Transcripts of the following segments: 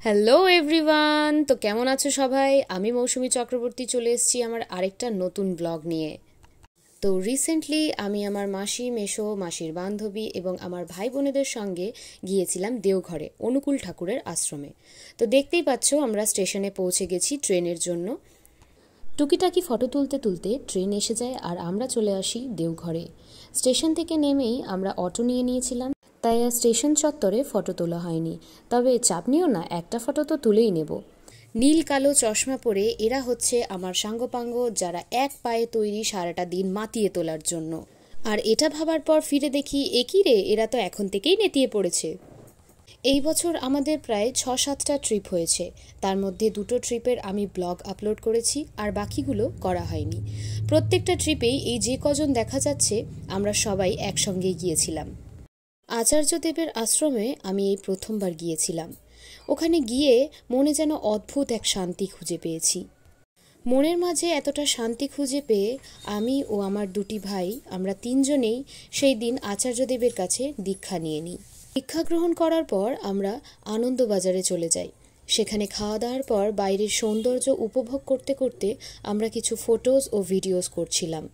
Hello everyone, তো কেমন আছো সবাই? আমি মৌসুমী চক্রবর্তী চলে এসেছি আমার আরেকটা নতুন ব্লগ নিয়ে। তো রিসেন্টলি আমি আমার মাসি, মেসো, মাসির বান্ধবী এবং আমার ভাই বোনেদের সঙ্গে গিয়েছিলাম দেওঘরে অনুকূল ঠাকুরের আশ্রমে। তো দেখতেই পাচ্ছ আমরা স্টেশনে পৌঁছে গেছি ট্রেনের জন্য। টুকিটাকি ফটো তুলতে তুলতে ট্রেন এসে যায় আর আমরা চলে আসি দেওঘরে। স্টেশন থেকে নেমেই আমরা অটো নিয়ে নিয়েছিলাম, তাই আর স্টেশন চত্বরে ফটো তোলা হয়নি। তবে চাপ নিও না, একটা ফটো তো তুলেই নেব। নীল কালো চশমা পরে এরা হচ্ছে আমার সাঙ্গপাঙ্গ, যারা এক পায়ে তৈরি সারাটা দিন মাতিয়ে তোলার জন্য। আর এটা ভাবার পর ফিরে দেখি একই রে, এরা তো এখন থেকেই নেতিয়ে পড়েছে। এই বছর আমাদের প্রায় ৬-৭টা ট্রিপ হয়েছে, তার মধ্যে 2টো ট্রিপের আমি ব্লগ আপলোড করেছি আর বাকিগুলো করা হয়নি। প্রত্যেকটা ট্রিপেই এই যে কজন দেখা যাচ্ছে আমরা সবাই একসঙ্গে গিয়েছিলাম। আচার্যদেবের আশ্রমে আমি এই প্রথমবার গিয়েছিলাম। ওখানে গিয়ে মনে যেন অদ্ভুত এক শান্তি খুঁজে পেয়েছি। মনের মাঝে এতটা শান্তি খুঁজে পেয়ে আমি ও আমার 2টি ভাই, আমরা 3জনেই সেই দিন আচার্যদেবের কাছে দীক্ষা নিয়ে নিই। দীক্ষা গ্রহণ করার পর আমরা আনন্দবাজারে চলে যাই। সেখানে খাওয়া দাওয়ার পর বাইরের সৌন্দর্য উপভোগ করতে করতে আমরা কিছু ফটোজ ও ভিডিওস করছিলাম।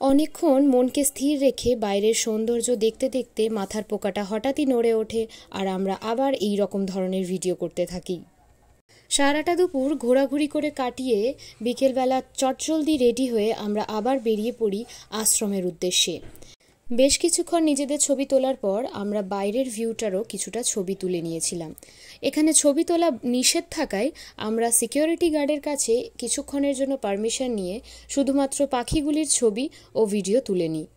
অনেকক্ষণ মনকে স্থির রেখে বাইরের সৌন্দর্য দেখতে দেখতে মাথার পোকাটা হঠাৎই নড়ে ওঠে আর আমরা আবার এই রকম ধরনের ভিডিও করতে থাকি। সারাটা দুপুর ঘোরাঘুরি করে কাটিয়ে বিকেলবেলা চটজলদি রেডি হয়ে আমরা আবার বেরিয়ে পড়ি আশ্রমের উদ্দেশ্যে। বেশ কিছুক্ষণ নিজেদের ছবি তোলার পর আমরা বাইরের ভিউটারও কিছুটা ছবি তুলে নিয়েছিলাম। এখানে ছবি তোলা নিষেধ থাকায় আমরা সিকিউরিটি গার্ডের কাছে কিছুক্ষণের জন্য পারমিশন নিয়ে শুধুমাত্র পাখিগুলির ছবি ও ভিডিও তুলে নিই।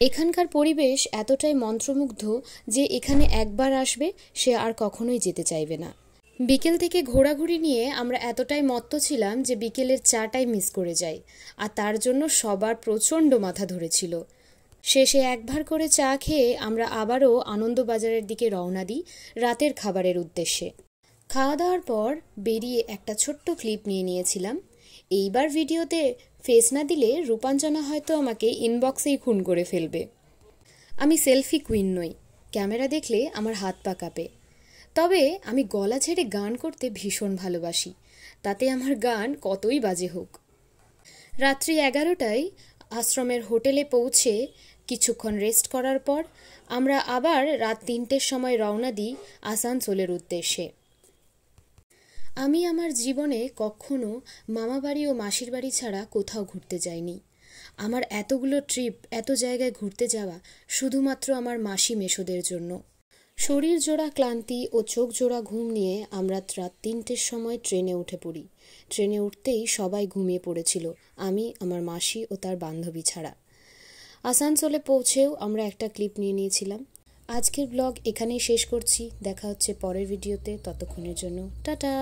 এখানকার পরিবেশ এতটাই মন্ত্রমুগ্ধ যে এখানে একবার আসবে সে আর কখনোই যেতে চাইবে না। বিকেল থেকে ঘোরাঘুরি নিয়ে আমরা এতটাই মত্ত ছিলাম যে বিকেলের চাটাই মিস করে যাই, আর তার জন্য সবার প্রচণ্ড মাথা ধরেছিল। শেষে একবার করে চা খেয়ে আমরা আবারও আনন্দবাজারের দিকে রওনা দিই রাতের খাবারের উদ্দেশ্যে। খাওয়া দাওয়ার পর বেরিয়ে একটা ছোট্ট ক্লিপ নিয়ে নিয়েছিলাম। এইবার ভিডিওতে ফেস না দিলে রূপাঞ্জনা হয়তো আমাকে ইনবক্সেই খুন করে ফেলবে। আমি সেলফি কুইন নই, ক্যামেরা দেখলে আমার হাত পা কাঁপে। তবে আমি গলা ছেড়ে গান করতে ভীষণ ভালোবাসি, তাতে আমার গান কতই বাজে হোক। রাত্রি 11টায় আশ্রমের হোটেলে পৌঁছে কিছুক্ষণ রেস্ট করার পর আমরা আবার রাত 3টের সময় রওনা দিই আসানসোলের উদ্দেশ্যে। আমি আমার জীবনে কখনো মামাবাড়ি ও মাসির বাড়ি ছাড়া কোথাও ঘুরতে যাইনি। আমার এতগুলো ট্রিপ, এত জায়গায় ঘুরতে যাওয়া শুধুমাত্র আমার মাসি মেসোদের জন্য। শরীর জোড়া ক্লান্তি ও চোখ জোড়া ঘুম নিয়ে আমরা রাত 3টের সময় ট্রেনে উঠে পড়ি। ট্রেনে উঠতেই সবাই ঘুমিয়ে পড়েছিল, আমি, আমার মাসি ও তার বান্ধবী ছাড়া। আসানসোলে পৌঁছেও আমরা একটা ক্লিপ নিয়ে নিয়েছিলাম। আজকের ব্লগ এখানেই শেষ করছি, দেখা হচ্ছে পরের ভিডিওতে। ততক্ষণের জন্য টাটা।